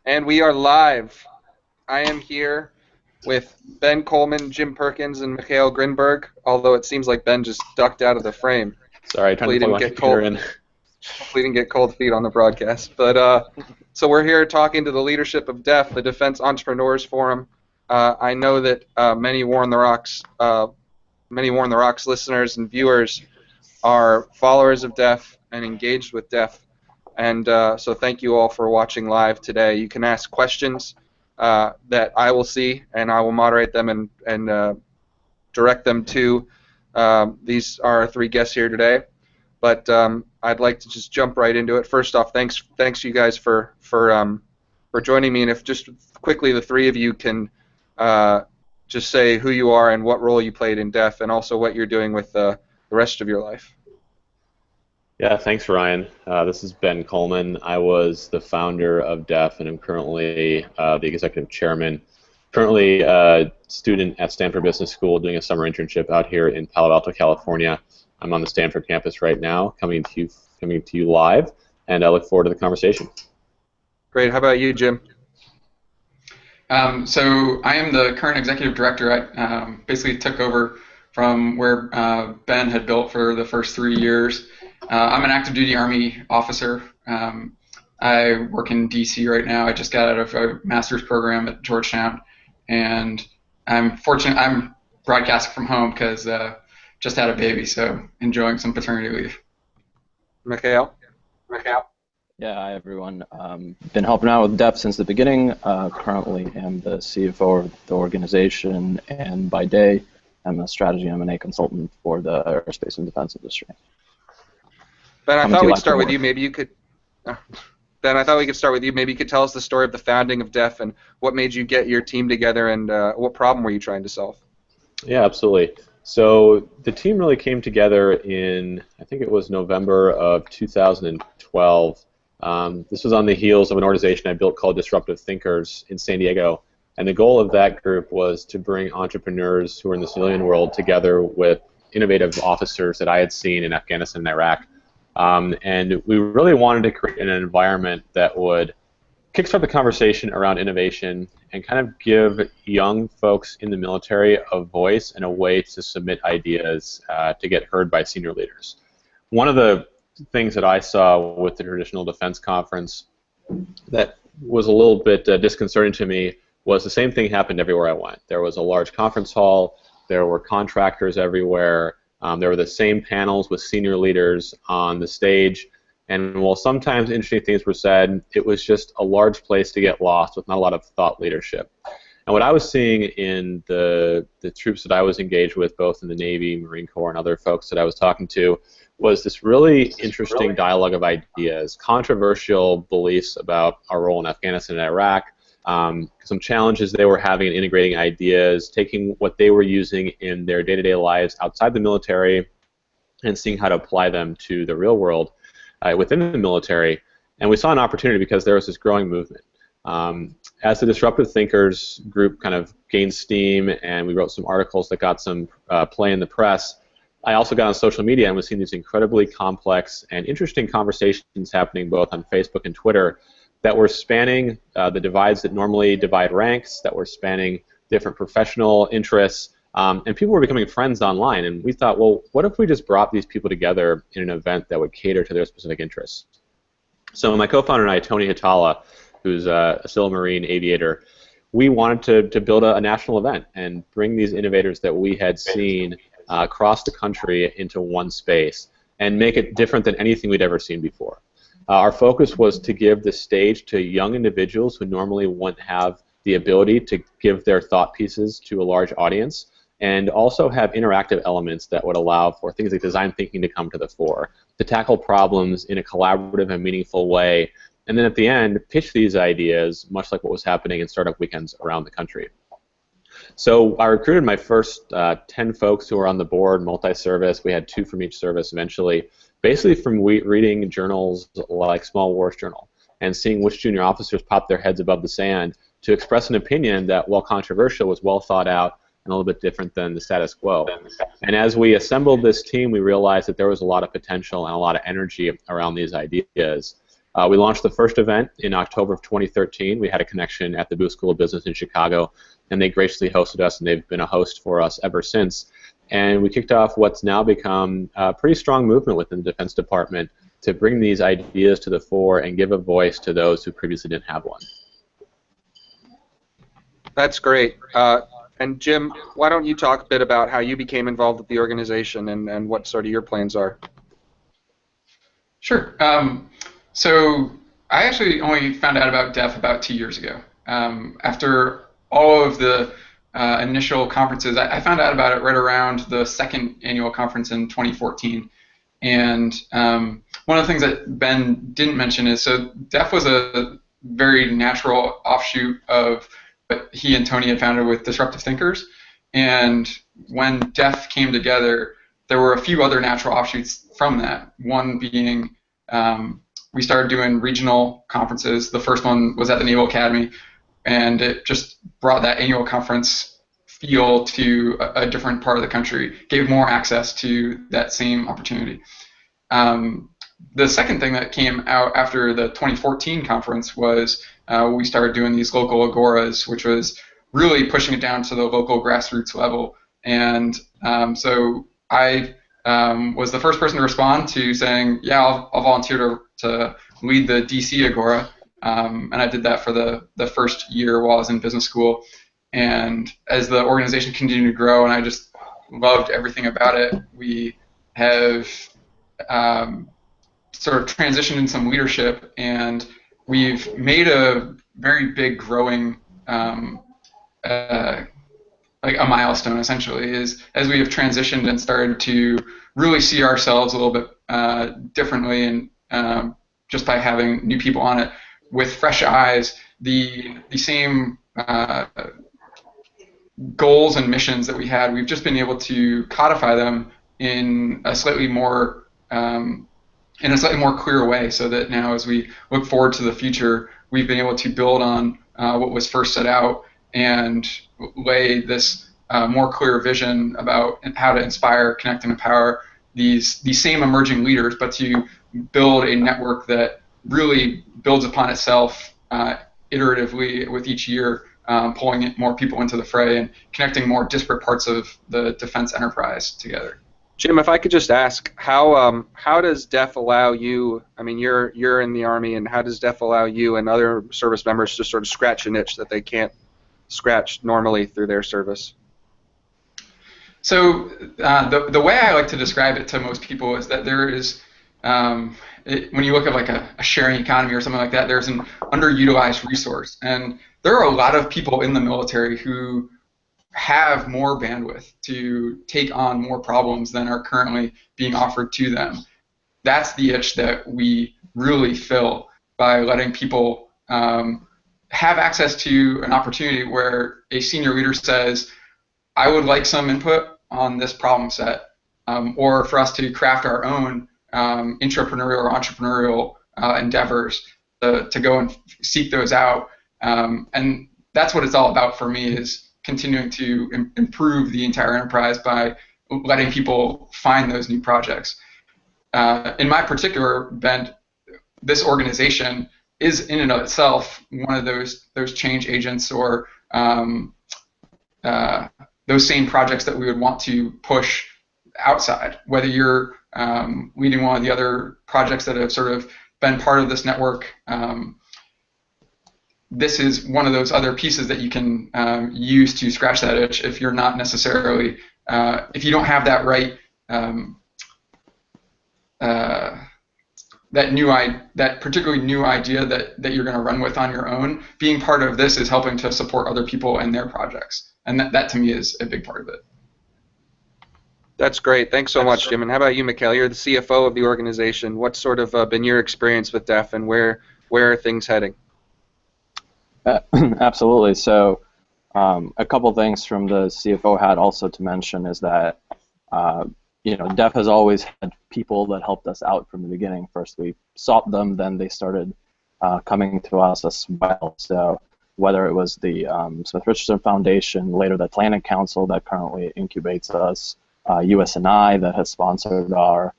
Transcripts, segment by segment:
And we are live. I am here with Ben Kohlmann, Jim Perkins, and Mikhail Grinberg, although it seems like Ben just ducked out of the frame. Sorry, trying to plug my computer in. Hopefully didn't get cold feet on the broadcast. So we're here talking to the leadership of DEF, the Defense Entrepreneurs Forum. I know that many War on the Rocks listeners and viewers are followers of DEF and engaged with DEF. And so thank you all for watching live today. You can ask questions that I will see, and I will moderate them and direct them to these are our three guests here today. But I'd like to just jump right into it. First off, thanks you guys for joining me. And if just quickly the three of you can just say who you are and what role you played in DEF, and also what you're doing with the rest of your life. Yeah, thanks, Ryan. This is Ben Kohlmann. I was the founder of DEF, and I'm currently the executive chairman. Currently a student at Stanford Business School doing a summer internship out here in Palo Alto, California. I'm on the Stanford campus right now, coming to you live, and I look forward to the conversation. Great. How about you, Jim? So I am the current executive director. I basically took over from where Ben had built for the first 3 years. I'm an active duty Army officer. I work in DC right now. I just got out of a master's program at Georgetown, and I'm fortunate. I'm broadcasting from home because just had a baby, so enjoying some paternity leave. Mikhail? Yeah, hi everyone. Been helping out with DEF since the beginning. Currently am the CFO of the organization, and by day I'm a strategy M&A consultant for the aerospace and defense industry. Ben, I thought we'd start with you. Maybe you could. Ben, I thought we could start with you. Maybe you could tell us the story of the founding of DEF and what made you get your team together, and what problem were you trying to solve? Yeah, absolutely. So the team really came together in, I think it was November of 2012. This was on the heels of an organization I built called Disruptive Thinkers in San Diego. And the goal of that group was to bring entrepreneurs who are in the civilian world together with innovative officers that I had seen in Afghanistan and Iraq. And we really wanted to create an environment that would kickstart the conversation around innovation and kind of give young folks in the military a voice and a way to submit ideas to get heard by senior leaders. One of the things that I saw with the traditional defense conference that was a little bit disconcerting to me was the same thing happened everywhere I went. There was a large conference hall, there were contractors everywhere, there were the same panels with senior leaders on the stage, and while sometimes interesting things were said, it was just a large place to get lost with not a lot of thought leadership. And what I was seeing in the troops that I was engaged with, both in the Navy, Marine Corps, and other folks that I was talking to, was this really interesting dialogue of ideas, controversial beliefs about our role in Afghanistan and Iraq, some challenges they were having in integrating ideas, taking what they were using in their day-to-day lives outside the military and seeing how to apply them to the real world within the military. And we saw an opportunity because there was this growing movement. As the Disruptive Thinkers group kind of gained steam and we wrote some articles that got some play in the press, I also got on social media and was seeing these incredibly complex and interesting conversations happening both on Facebook and Twitter that were spanning the divides that normally divide ranks, that were spanning different professional interests, and people were becoming friends online. And we thought, well, what if we just brought these people together in an event that would cater to their specific interests? So my co-founder and I, Tony Hitala, who's a civil marine aviator, we wanted to build a national event and bring these innovators that we had seen across the country into one space and make it different than anything we'd ever seen before. Our focus was to give the stage to young individuals who normally wouldn't have the ability to give their thought pieces to a large audience, and also have interactive elements that would allow for things like design thinking to come to the fore, to tackle problems in a collaborative and meaningful way, and then at the end, pitch these ideas, much like what was happening in startup weekends around the country. So I recruited my first 10 folks who were on the board, multi-service. We had 2 from each service eventually, basically from reading journals like Small Wars Journal and seeing which junior officers popped their heads above the sand to express an opinion that, while controversial, was well thought out and a little bit different than the status quo. And as we assembled this team, we realized that there was a lot of potential and a lot of energy around these ideas. We launched the first event in October of 2013. We had a connection at the Booth School of Business in Chicago, and they graciously hosted us, and they've been a host for us ever since. And we kicked off what's now become a pretty strong movement within the Defense Department to bring these ideas to the fore and give a voice to those who previously didn't have one. That's great. And Jim, why don't you talk a bit about how you became involved with the organization and what sort of your plans are? Sure. So I actually only found out about DEF about 2 years ago. After all of the initial conferences, I found out about it right around the second annual conference in 2014. And one of the things that Ben didn't mention is, so DEF was a very natural offshoot of what he and Tony had founded with Disruptive Thinkers. And when DEF came together, there were a few other natural offshoots from that. One being we started doing regional conferences. The first one was at the Naval Academy, and it just brought that annual conference feel to a different part of the country, gave more access to that same opportunity. The second thing that came out after the 2014 conference was we started doing these local agoras, which was really pushing it down to the local grassroots level. And so I was the first person to respond to saying, yeah, I'll volunteer to lead the DC Agora. And I did that for the first year while I was in business school. And as the organization continued to grow, and I just loved everything about it, we have sort of transitioned in some leadership, and we've made a very big growing like a milestone, essentially, is as we have transitioned and started to really see ourselves a little bit differently, and just by having new people on it with fresh eyes, the same goals and missions that we had, we've just been able to codify them in a slightly more clear way, so that now as we look forward to the future, we've been able to build on what was first set out and lay this more clear vision about how to inspire, connect, and empower these same emerging leaders, but to build a network that really builds upon itself iteratively with each year, pulling more people into the fray and connecting more disparate parts of the defense enterprise together. Jim, if I could just ask, how does DEF allow you? I mean, you're in the Army, and how does DEF allow you and other service members to sort of scratch an itch that they can't scratch normally through their service? So the way I like to describe it to most people is that there is, when you look at like a sharing economy or something like that, there's an underutilized resource, and there are a lot of people in the military who have more bandwidth to take on more problems than are currently being offered to them. That's the itch that we really fill by letting people have access to an opportunity where a senior leader says, I would like some input on this problem set, or for us to craft our own intrapreneurial or entrepreneurial endeavors to go and seek those out. And that's what it's all about for me, is continuing to improve the entire enterprise by letting people find those new projects. In my particular bent, this organization is in and of itself one of those change agents, or those same projects that we would want to push outside. Whether you're leading one of the other projects that have sort of been part of this network, this is one of those other pieces that you can use to scratch that itch if you're not necessarily, if you don't have that right, that particularly new idea that you're going to run with on your own. Being part of this is helping to support other people and their projects, and that to me is a big part of it. That's great. Thanks so much, Jim. And how about you, Mikhail? You're the CFO of the organization. What's sort of been your experience with DEF, and where are things heading? Absolutely. So a couple things from the CFO hat also to mention is that DEF has always had people that helped us out from the beginning. First we sought them, then they started coming to us as well. So whether it was the Smith Richardson Foundation, later the Atlantic Council that currently incubates us, USNI that has sponsored our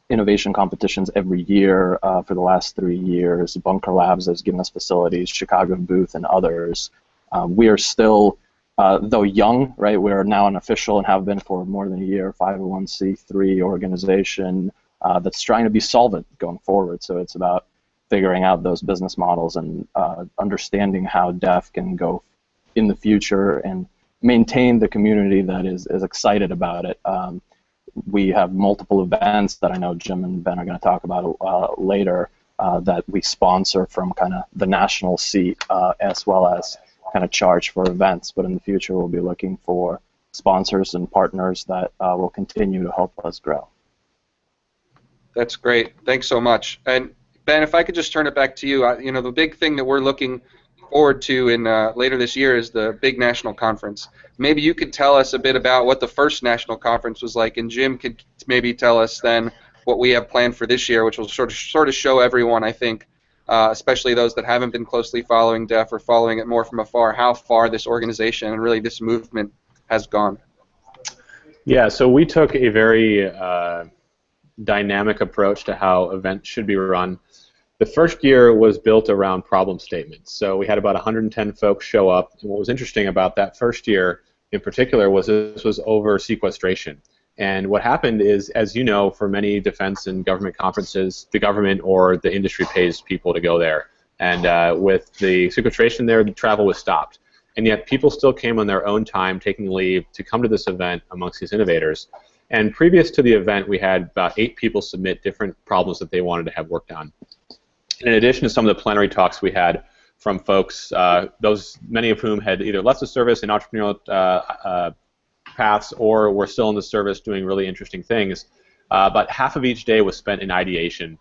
innovation competitions every year for the last 3 years. Bunker Labs has given us facilities, Chicago Booth, and others. We are still, though young, right? We're now an official and have been for more than a year 501c3 organization that's trying to be solvent going forward. So it's about figuring out those business models and understanding how DEF can go in the future and maintain the community that is excited about it. We have multiple events that I know Jim and Ben are going to talk about later that we sponsor from kind of the national seat as well as kind of charge for events. But in the future, we'll be looking for sponsors and partners that will continue to help us grow. That's great. Thanks so much. And Ben, if I could just turn it back to you, you know, the big thing that we're looking forward to in later this year is the big national conference. Maybe you could tell us a bit about what the first national conference was like, and Jim could maybe tell us then what we have planned for this year, which will sort of show everyone, I think, especially those that haven't been closely following DEF or following it more from afar, how far this organization and really this movement has gone. Yeah, so we took a very dynamic approach to how events should be run. The first year was built around problem statements. So we had about 110 folks show up. And what was interesting about that first year in particular was this was over sequestration. And what happened is, as you know, for many defense and government conferences, the government or the industry pays people to go there. And with the sequestration there, the travel was stopped. And yet people still came on their own time, taking leave to come to this event amongst these innovators. And previous to the event, we had about 8 people submit different problems that they wanted to have worked on. In addition to some of the plenary talks we had from folks, many of whom had either left the service in entrepreneurial paths or were still in the service doing really interesting things, about half of each day was spent in ideation,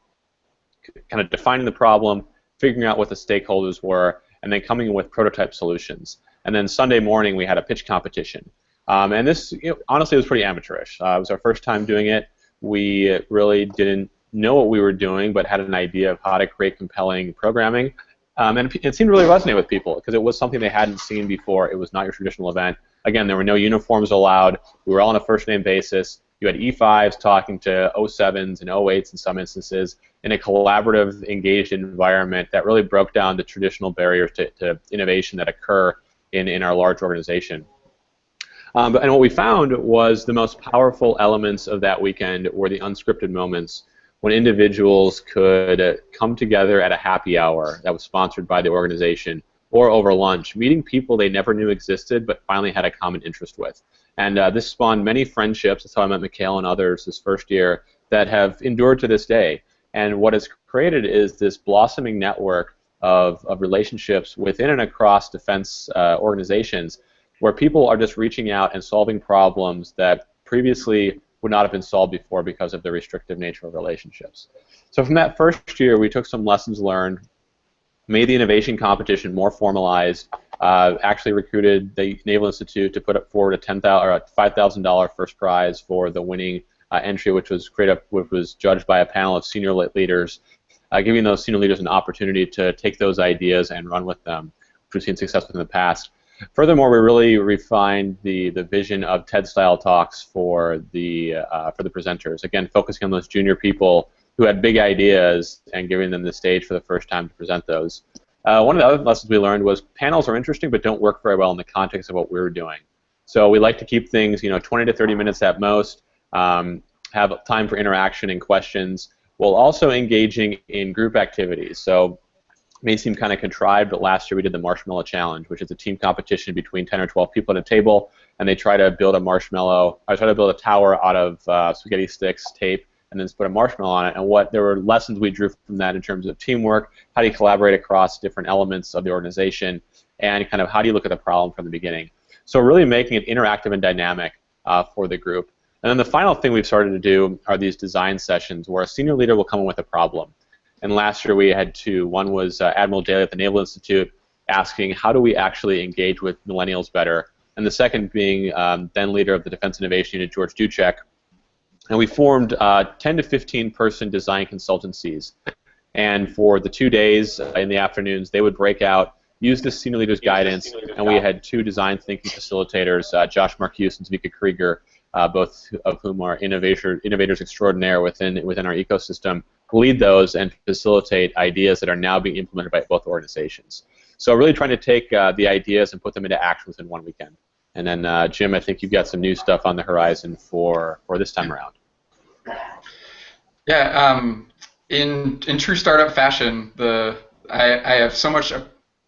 kind of defining the problem, figuring out what the stakeholders were, and then coming in with prototype solutions. And then Sunday morning we had a pitch competition. And this, honestly, was pretty amateurish. It was our first time doing it. We really didn't know what we were doing, but had an idea of how to create compelling programming. And it seemed to really resonate with people because it was something they hadn't seen before. It was not your traditional event. Again, there were no uniforms allowed. We were all on a first-name basis. You had E5s talking to 07s and 08s in some instances in a collaborative, engaged environment that really broke down the traditional barriers to innovation that occur in our large organization. And what we found was the most powerful elements of that weekend were the unscripted moments when individuals could come together at a happy hour that was sponsored by the organization or over lunch, meeting people they never knew existed but finally had a common interest with. And this spawned many friendships. That's how I met Mikhail and others this first year that have endured to this day. And what it's created is this blossoming network of relationships within and across defense organizations where people are just reaching out and solving problems that previously would not have been solved before because of the restrictive nature of relationships. So from that first year, we took some lessons learned, made the innovation competition more formalized, actually recruited the Naval Institute to put up forward a $5,000 first prize for the winning entry, which was judged by a panel of senior leaders, giving those senior leaders an opportunity to take those ideas and run with them, which we've seen success with in the past. Furthermore, we really refined the vision of TED-style talks for the presenters. Again, focusing on those junior people who had big ideas and giving them the stage for the first time to present those. One of the other lessons we learned was panels are interesting but don't work very well in the context of what we were doing. So we like to keep things, 20 to 30 minutes at most, have time for interaction and questions, while also engaging in group activities. So it may seem kind of contrived, but last year we did the Marshmallow Challenge, which is a team competition between 10 or 12 people at a table, and they try to build a tower out of spaghetti sticks, tape, and then just put a marshmallow on it. And there were lessons we drew from that in terms of teamwork, how do you collaborate across different elements of the organization, and kind of how do you look at the problem from the beginning. So really making it interactive and dynamic for the group. And then the final thing we've started to do are these design sessions where a senior leader will come in with a problem. And last year we had 2. One was Admiral Daly at the Naval Institute asking how do we actually engage with millennials better, and the second being then leader of the Defense Innovation Unit, George Duchek. And we formed 10 to 15 person design consultancies. And for the 2 days in the afternoons, they would break out, use the senior leader's guidance, and we had 2 design thinking facilitators, Josh Marcuse and Zvika Krieger, both of whom are innovators extraordinaire within our ecosystem, lead those and facilitate ideas that are now being implemented by both organizations. So really trying to take the ideas and put them into action within one weekend. And then Jim, I think you've got some new stuff on the horizon for this time around. Yeah, in true startup fashion, I have so much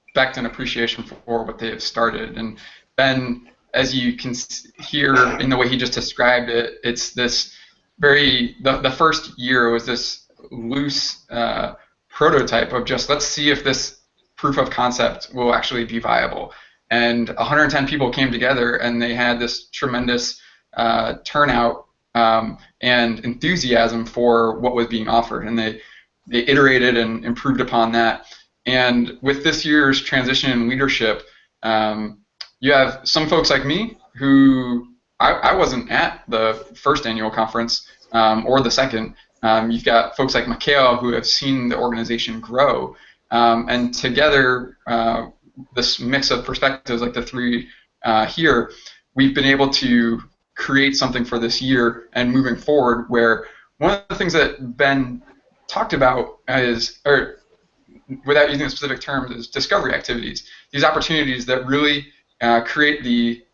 respect and appreciation for what they have started. And Ben, as you can hear in the way he just described it, it's this the first year was this loose prototype of just let's see if this proof of concept will actually be viable. And 110 people came together, and they had this tremendous turnout and enthusiasm for what was being offered, and they iterated and improved upon that. And with this year's transition in leadership, you have some folks like me who I wasn't at the first annual conference or the second. You've got folks like Mikhail who have seen the organization grow, and together, this mix of perspectives, like the three here, we've been able to create something for this year and moving forward. Where one of the things that Ben talked about is, or without using a specific term, is discovery activities. These opportunities that really create the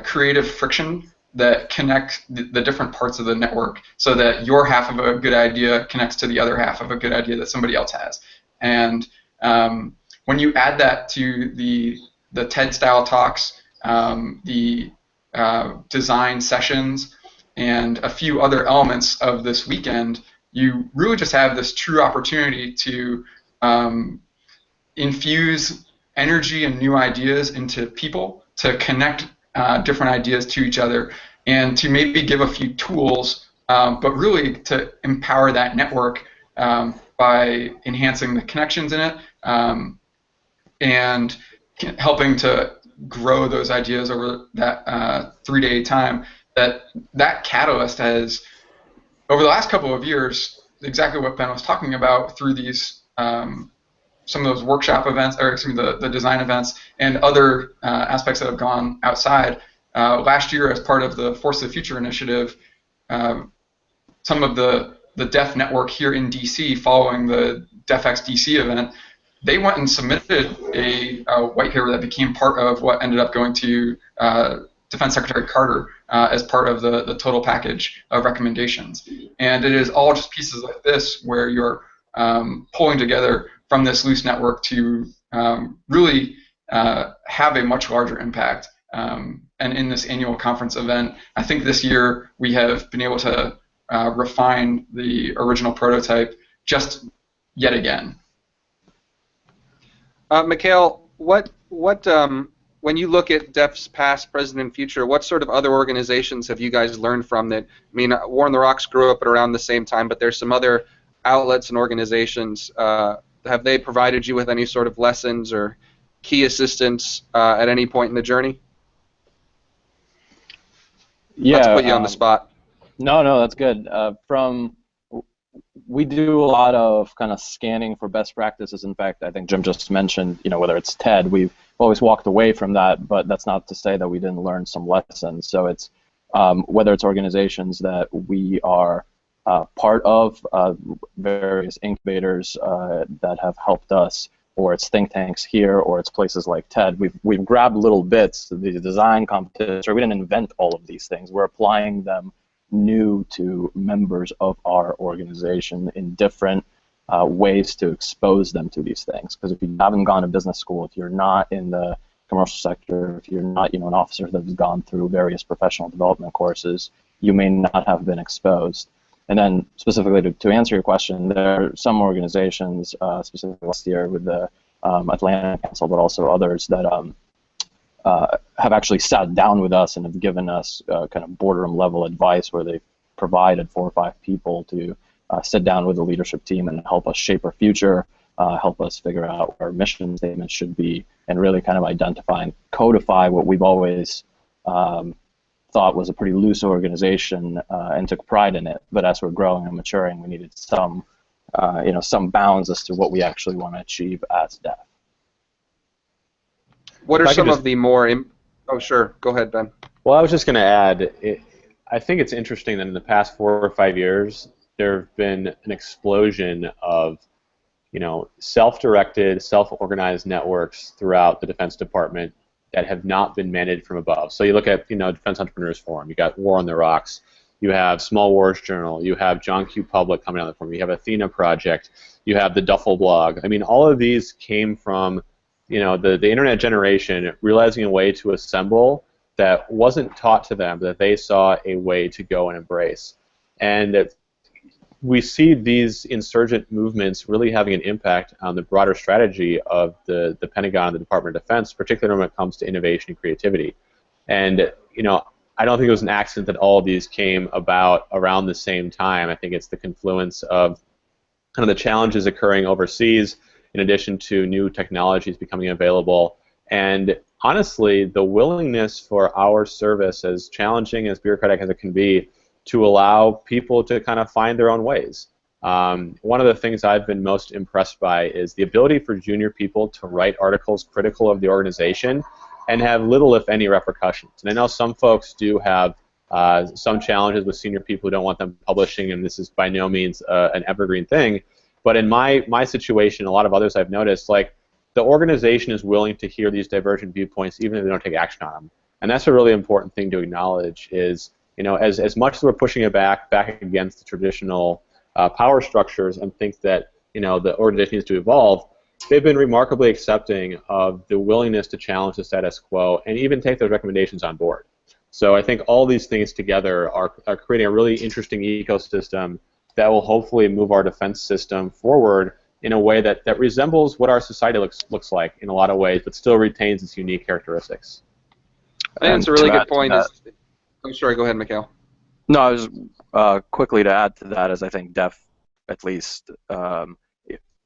creative friction that connect the different parts of the network, so that your half of a good idea connects to the other half of a good idea that somebody else has. And when you add that to the TED-style talks, the design sessions, and a few other elements of this weekend, you really just have this true opportunity to infuse energy and new ideas into people, to connect different ideas to each other, and to maybe give a few tools, but really to empower that network by enhancing the connections in it, and helping to grow those ideas over that 3-day time. That catalyst has, over the last couple of years, exactly what Ben was talking about through these some of those workshop events, or excuse me, the design events and other aspects that have gone outside. Last year, as part of the Force of the Future initiative, some of the Deaf network here in DC, following the DefX DC event, they went and submitted a white paper that became part of what ended up going to Defense Secretary Carter as part of the total package of recommendations. And it is all just pieces like this where you're pulling together from this loose network to really have a much larger impact. And in this annual conference event, I think this year we have been able to refine the original prototype just yet again. Mikhail, what when you look at DEF's past, present, and future, what sort of other organizations have you guys learned from that? I mean, War on the Rocks grew up at around the same time, but there's some other outlets and organizations. Have they provided you with any sort of lessons or key assistance at any point in the journey? Yeah. Not to put you on the spot. No, that's good. We do a lot of kind of scanning for best practices. In fact, I think Jim just mentioned, whether it's TED, we've always walked away from that, but that's not to say that we didn't learn some lessons. So it's whether it's organizations that we are part of, various incubators that have helped us, or it's think tanks here, or it's places like TED. We've grabbed little bits, the design competition. We didn't invent all of these things. We're applying them new to members of our organization in different ways to expose them to these things. Because if you haven't gone to business school, if you're not in the commercial sector, if you're not an officer that's gone through various professional development courses, you may not have been exposed. And then specifically to answer your question, there are some organizations, specifically last year with the Atlantic Council, but also others that have actually sat down with us and have given us kind of boardroom level advice, where they've provided 4 or 5 people to sit down with the leadership team and help us shape our future, help us figure out what our mission statement should be, and really kind of identify and codify what we've always thought was a pretty loose organization and took pride in it. But as we're growing and maturing, we needed some bounds as to what we actually want to achieve as DEF. What are some of the more? Oh, sure. Go ahead, Ben. Well, I was just going to add, I think it's interesting that in the past 4 or 5 years, there have been an explosion of, self-directed, self-organized networks throughout the Defense Department that have not been managed from above. So you look at, Defense Entrepreneurs Forum, you got War on the Rocks, you have Small Wars Journal, you have John Q. Public coming on the forum, you have Athena Project, you have the Duffel Blog. I mean, all of these came from, the internet generation realizing a way to assemble that wasn't taught to them, that they saw a way to go and embrace. And we see these insurgent movements really having an impact on the broader strategy of the Pentagon and the Department of Defense, particularly when it comes to innovation and creativity. And, I don't think it was an accident that all of these came about around the same time. I think it's the confluence of kind of the challenges occurring overseas in addition to new technologies becoming available. And honestly, the willingness for our service, as challenging, as bureaucratic as it can be, to allow people to kind of find their own ways. One of the things I've been most impressed by is the ability for junior people to write articles critical of the organization and have little, if any, repercussions. And I know some folks do have some challenges with senior people who don't want them publishing, and this is by no means an evergreen thing. But in my situation, a lot of others I've noticed, like, the organization is willing to hear these divergent viewpoints even if they don't take action on them. And that's a really important thing to acknowledge is, as much as we're pushing it back against the traditional power structures and think that, the organization needs to evolve, they've been remarkably accepting of the willingness to challenge the status quo and even take those recommendations on board. So I think all these things together are creating a really interesting ecosystem that will hopefully move our defense system forward in a way that resembles what our society looks like in a lot of ways, but still retains its unique characteristics. I think it's a really good point. I'm sorry, go ahead, Mikhail. No, I was quickly to add to that, as I think DEF at least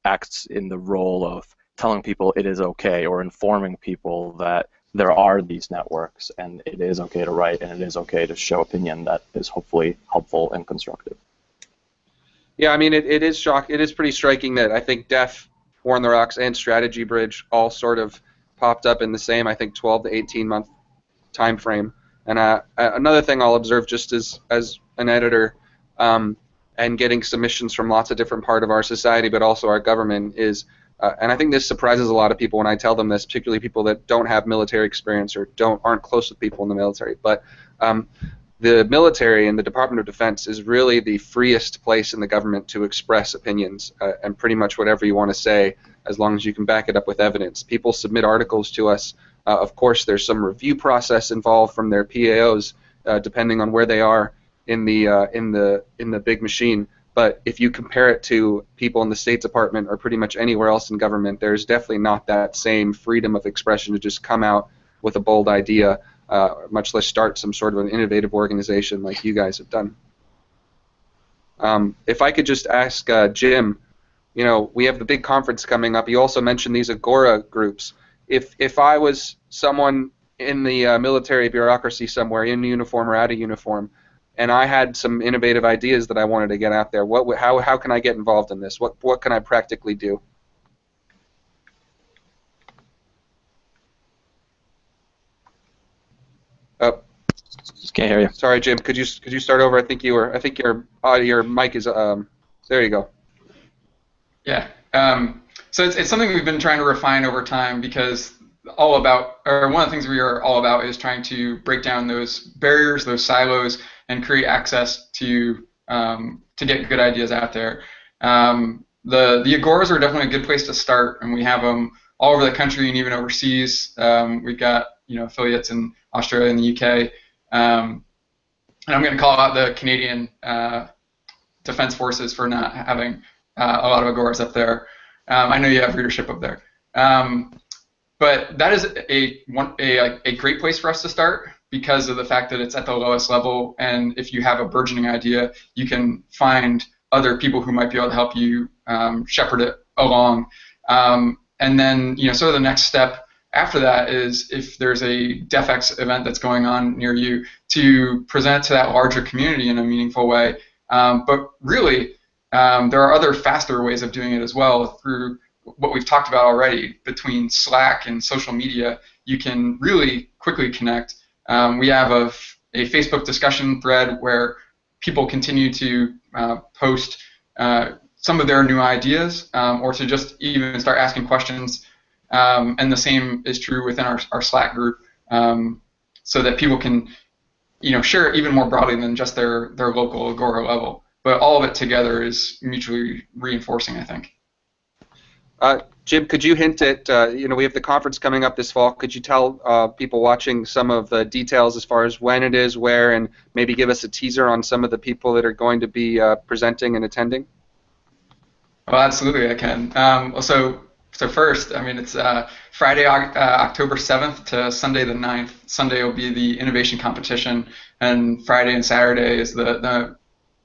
acts in the role of telling people it is okay, or informing people that there are these networks and it is okay to write and it is okay to show opinion that is hopefully helpful and constructive. Yeah, I mean, it is pretty striking that I think DEF, War on the Rocks, and Strategy Bridge all sort of popped up in the same, I think, 12 to 18 month time frame. And another thing I'll observe just as an editor and getting submissions from lots of different parts of our society, but also our government, is, and I think this surprises a lot of people when I tell them this, particularly people that don't have military experience or aren't close with people in the military. But the military and the Department of Defense is really the freest place in the government to express opinions and pretty much whatever you want to say, as long as you can back it up with evidence. People submit articles to us. Of course, there's some review process involved from their PAOs, depending on where they are in the big machine. But if you compare it to people in the State Department or pretty much anywhere else in government, there's definitely not that same freedom of expression to just come out with a bold idea, much less start some sort of an innovative organization like you guys have done. If I could just ask Jim, we have the big conference coming up. You also mentioned these Agora groups. If I was someone in the military bureaucracy somewhere, in uniform or out of uniform, and I had some innovative ideas that I wanted to get out there, how can I get involved in this? What can I practically do? Oh, Just can't hear you. sorry, Jim. Could you start over? I think your mic is there. You go. Yeah. So it's something we've been trying to refine over time, because one of the things we are all about is trying to break down those barriers, those silos, and create access to get good ideas out there. The Agoras are definitely a good place to start, and we have them all over the country and even overseas. We've got affiliates in Australia and the UK, and I'm going to call out the Canadian Defense Forces for not having a lot of Agoras up there. I know you have readership up there. But that is a great place for us to start, because of the fact that it's at the lowest level, and if you have a burgeoning idea, you can find other people who might be able to help you shepherd it along. And then, sort of the next step after that is, if there's a DefX event that's going on near you, to present to that larger community in a meaningful way. But really, there are other faster ways of doing it as well. Through what we've talked about already, between Slack and social media, you can really quickly connect. We have a Facebook discussion thread where people continue to post some of their new ideas, or to just even start asking questions. And the same is true within our Slack group, so that people can, share it even more broadly than just their local Agora level. But all of it together is mutually reinforcing, I think. Jim, could you hint at, we have the conference coming up this fall. Could you tell people watching some of the details as far as when it is, where, and maybe give us a teaser on some of the people that are going to be presenting and attending? Well, absolutely, I can. So first, it's Friday, October 7th to Sunday the 9th. Sunday will be the innovation competition, and Friday and Saturday is the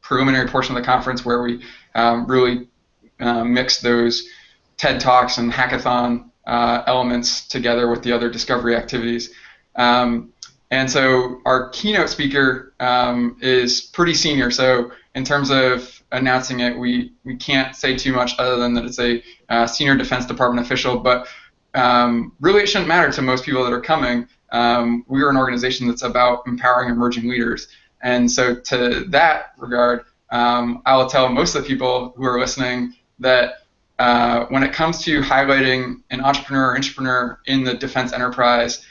preliminary portion of the conference where we really mix those TED Talks and hackathon elements together with the other discovery activities. And so our keynote speaker is pretty senior, so in terms of announcing it, we can't say too much other than that it's a senior Defense Department official, but really it shouldn't matter to most people that are coming. We're an organization that's about empowering emerging leaders, and so to that regard, I will tell most of the people who are listening that when it comes to highlighting an entrepreneur or intrapreneur in the defense enterprise,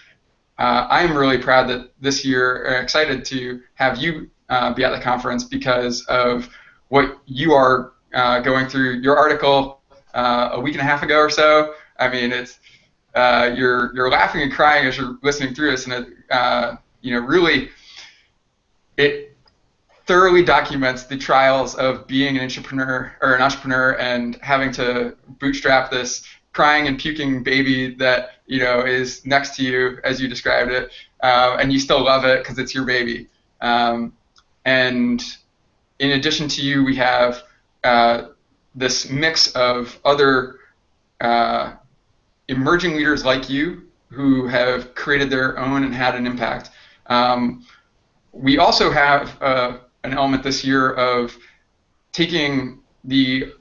I am really proud that this year, excited to have you be at the conference because of what you are going through. Your article a week and a half ago or so, it's you're laughing and crying as you're listening through this, and it really it thoroughly documents the trials of being an entrepreneur and having to bootstrap this crying and puking baby that is next to you as you described it, and you still love it because it's your baby. And in addition to you, we have this mix of other emerging leaders like you who have created their own and had an impact. We also have an element this year of taking the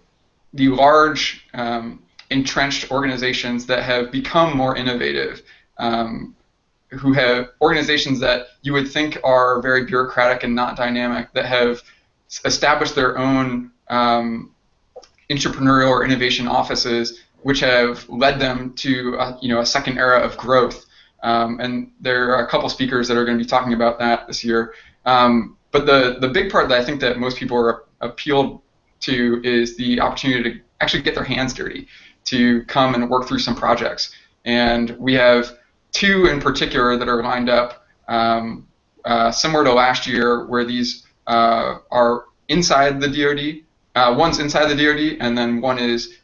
large entrenched organizations that have become more innovative, who have organizations that you would think are very bureaucratic and not dynamic, that have established their own entrepreneurial or innovation offices, which have led them to a second era of growth. And there are a couple speakers that are going to be talking about that this year. But the big part that I think that most people are appealed to is the opportunity to actually get their hands dirty, to come and work through some projects. And we have two in particular that are lined up, similar to last year, where these are inside the DoD. One's inside the DoD, and then one is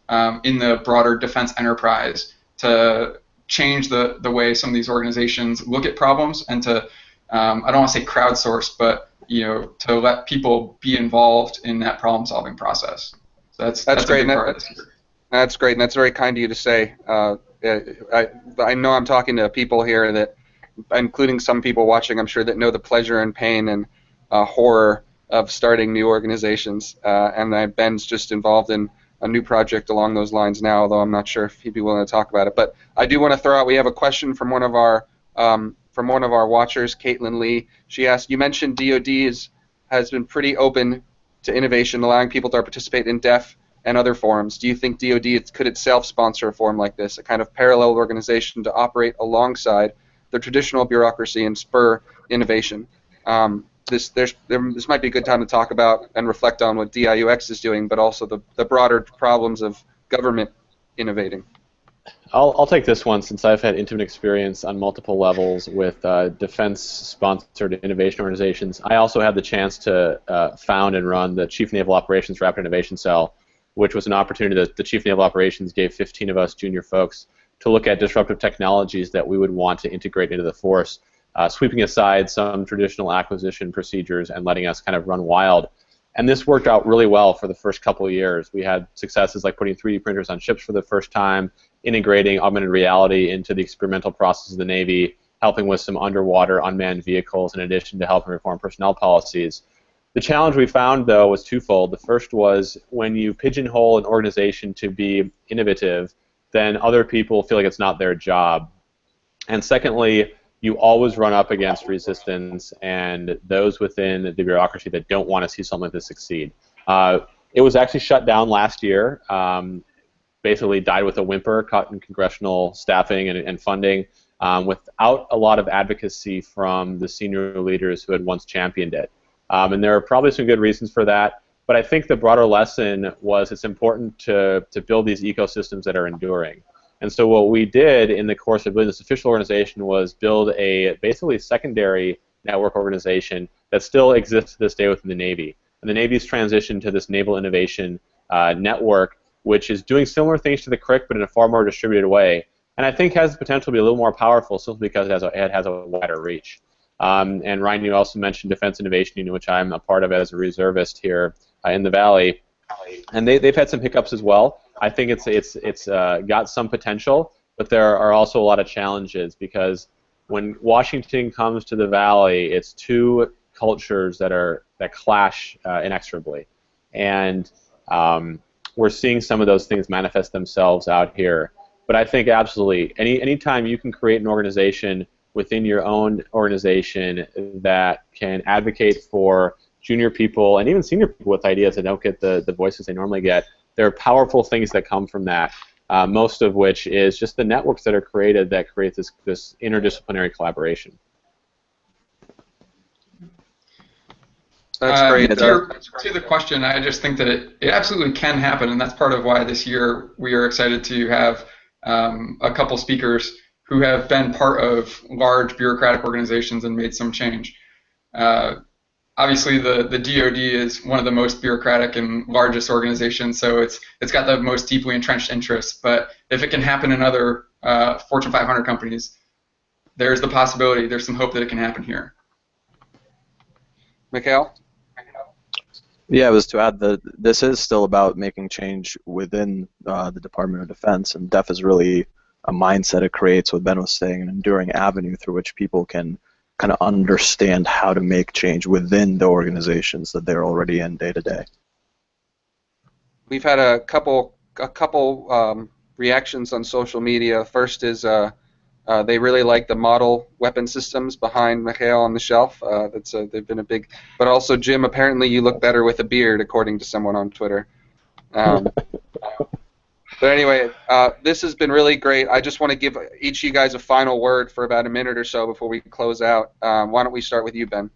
in the broader defense enterprise, to change the way some of these organizations look at problems, and to, I don't want to say crowdsource, but to let people be involved in that problem-solving process. So that's great. A big part of this year. That's great, and that's very kind of you to say. I know I'm talking to people here that, including some people watching, I'm sure, that know the pleasure and pain and horror of starting new organizations. And Ben's just involved in a new project along those lines now, although I'm not sure if he'd be willing to talk about it. But I do want to throw out, we have a question from one of our watchers, Caitlin Lee. She asked, you mentioned DoD has been pretty open to innovation, allowing people to participate in DEF and other forums. Do you think DoD could itself sponsor a forum like this, a kind of parallel organization to operate alongside the traditional bureaucracy and spur innovation? This might be a good time to talk about and reflect on what DIUX is doing, but also the broader problems of government innovating. I'll take this one, since I've had intimate experience on multiple levels with defense-sponsored innovation organizations. I also had the chance to found and run the Chief Naval Operations Rapid Innovation Cell, which was an opportunity that the Chief Naval Operations gave 15 of us junior folks to look at disruptive technologies that we would want to integrate into the force, sweeping aside some traditional acquisition procedures and letting us kind of run wild. And this worked out really well for the first couple of years. We had successes like putting 3D printers on ships for the first time, integrating augmented reality into the experimental process of the Navy, helping with some underwater unmanned vehicles, in addition to helping reform personnel policies. The challenge we found, though, was twofold. The first was, when you pigeonhole an organization to be innovative, then other people feel like it's not their job. And secondly, you always run up against resistance and those within the bureaucracy that don't want to see something like this succeed. It was actually shut down last year, basically died with a whimper, cut in congressional staffing and funding, without a lot of advocacy from the senior leaders who had once championed it. And there are probably some good reasons for that, but I think the broader lesson was it's important to build these ecosystems that are enduring. And so what we did in the course of building this official organization was build a basically secondary network organization that still exists to this day within the Navy. And the Navy's transitioned to this Naval Innovation Network, which is doing similar things to the CRIC, but in a far more distributed way. And I think has the potential to be a little more powerful simply because it has a wider reach. And Ryan, you also mentioned Defense Innovation Union, which I'm a part of as a reservist here in the Valley. And they've had some hiccups as well. I think it's got some potential, but there are also a lot of challenges because when Washington comes to the Valley, it's two cultures that clash inexorably, and we're seeing some of those things manifest themselves out here. But I think absolutely, anytime you can create an organization within your own organization that can advocate for junior people and even senior people with ideas that don't get the voices they normally get, there are powerful things that come from that, most of which is just the networks that are created that create this interdisciplinary collaboration. That's great. To the question, I just think that it absolutely can happen, and that's part of why this year we are excited to have a couple speakers who have been part of large bureaucratic organizations and made some change. Obviously, the DoD is one of the most bureaucratic and largest organizations, so it's got the most deeply entrenched interests. But if it can happen in other Fortune 500 companies, there's the possibility, there's some hope that it can happen here. Mikhail? Yeah, it was to add that this is still about making change within the Department of Defense, and DEF is really a mindset it creates, what Ben was saying, an enduring avenue through which people can kind of understand how to make change within the organizations that they're already in day to day. We've had a couple reactions on social media. First is they really like the model weapon systems behind Mikhail on the shelf. They've been a big. But also, Jim, apparently you look better with a beard, according to someone on Twitter. But anyway, this has been really great. I just want to give each of you guys a final word for about a minute or so before we close out. Why don't we start with you, Ben?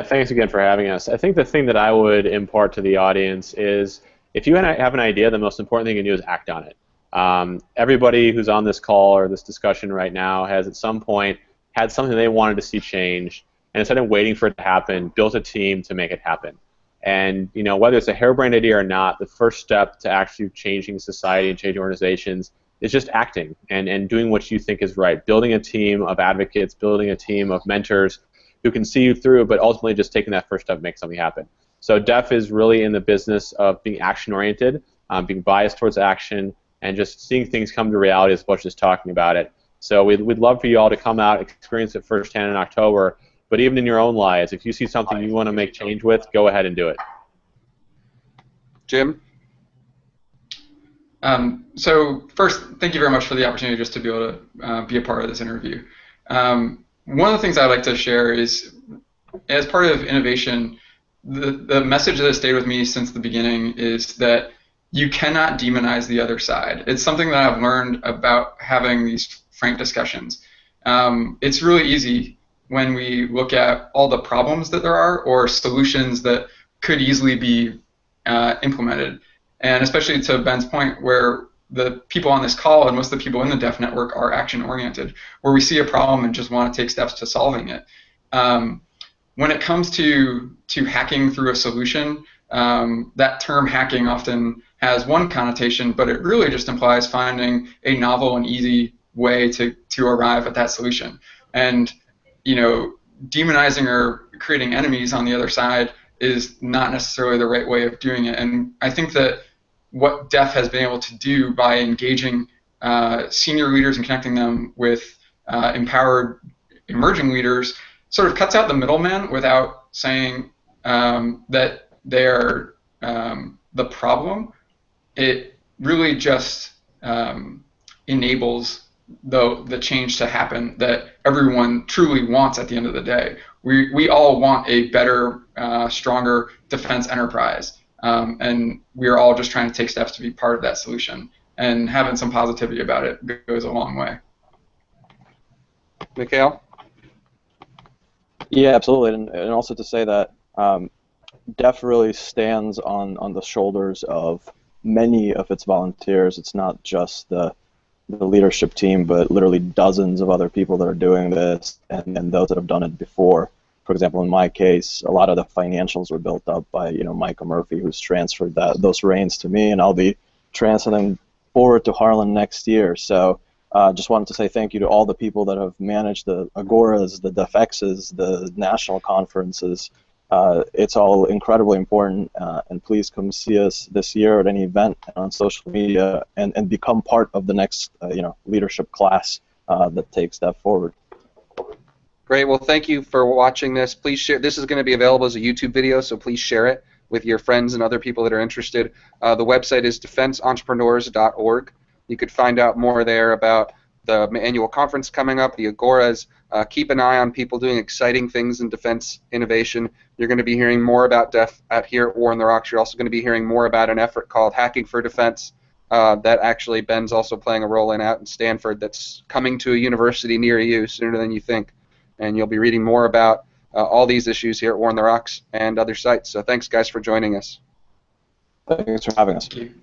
Thanks again for having us. I think the thing that I would impart to the audience is if you have an idea, the most important thing you can do is act on it. Everybody who's on this call or this discussion right now has at some point had something they wanted to see change, and instead of waiting for it to happen, built a team to make it happen. And whether it's a harebrained idea or not, the first step to actually changing society and changing organizations is just acting and doing what you think is right. Building a team of advocates, building a team of mentors who can see you through, but ultimately just taking that first step to make something happen. So DEF is really in the business of being action-oriented, being biased towards action, and just seeing things come to reality as much as talking about it. So we'd love for you all to come out, experience it firsthand in October. But even in your own lives, if you see something you want to make change with, go ahead and do it. Jim? So first, thank you very much for the opportunity just to be able to be a part of this interview. One of the things I'd like to share is, as part of innovation, the message that has stayed with me since the beginning is that you cannot demonize the other side. It's something that I've learned about having these frank discussions. It's really easy when we look at all the problems that there are or solutions that could easily be implemented. And especially to Ben's point, where the people on this call and most of the people in the DEF network are action-oriented, where we see a problem and just want to take steps to solving it. When it comes to hacking through a solution, that term hacking often has one connotation, but it really just implies finding a novel and easy way to arrive at that solution. And demonizing or creating enemies on the other side is not necessarily the right way of doing it. And I think that what DEF has been able to do by engaging senior leaders and connecting them with empowered emerging leaders sort of cuts out the middleman without saying that they're the problem. It really just enables the change to happen that everyone truly wants at the end of the day. We all want a better, stronger defense enterprise, and we are all just trying to take steps to be part of that solution. And having some positivity about it goes a long way. Mikhail? Yeah, absolutely, and also to say that DEF really stands on the shoulders of many of its volunteers. It's not just the leadership team, but literally dozens of other people that are doing this, and those that have done it before. For example, in my case, a lot of the financials were built up by Micah Murphy, who's transferred those reins to me, and I'll be transferring forward to Harlan next year. So just wanted to say thank you to all the people that have managed the Agoras, the DefXs, the national conferences. It's all incredibly important, and please come see us this year at any event on social media and become part of the next leadership class that takes that forward. Great. Well, thank you for watching this. Please share. This is going to be available as a YouTube video, so please share it with your friends and other people that are interested. The website is defenseentrepreneurs.org. You could find out more there about the annual conference coming up, the Agoras. Keep an eye on people doing exciting things in defense innovation. You're going to be hearing more about DEF here at War on the Rocks. You're also going to be hearing more about an effort called Hacking for Defense that actually Ben's also playing a role in out in Stanford that's coming to a university near you sooner than you think. And you'll be reading more about all these issues here at War on the Rocks and other sites. So thanks, guys, for joining us. Thanks for having us. Thank you.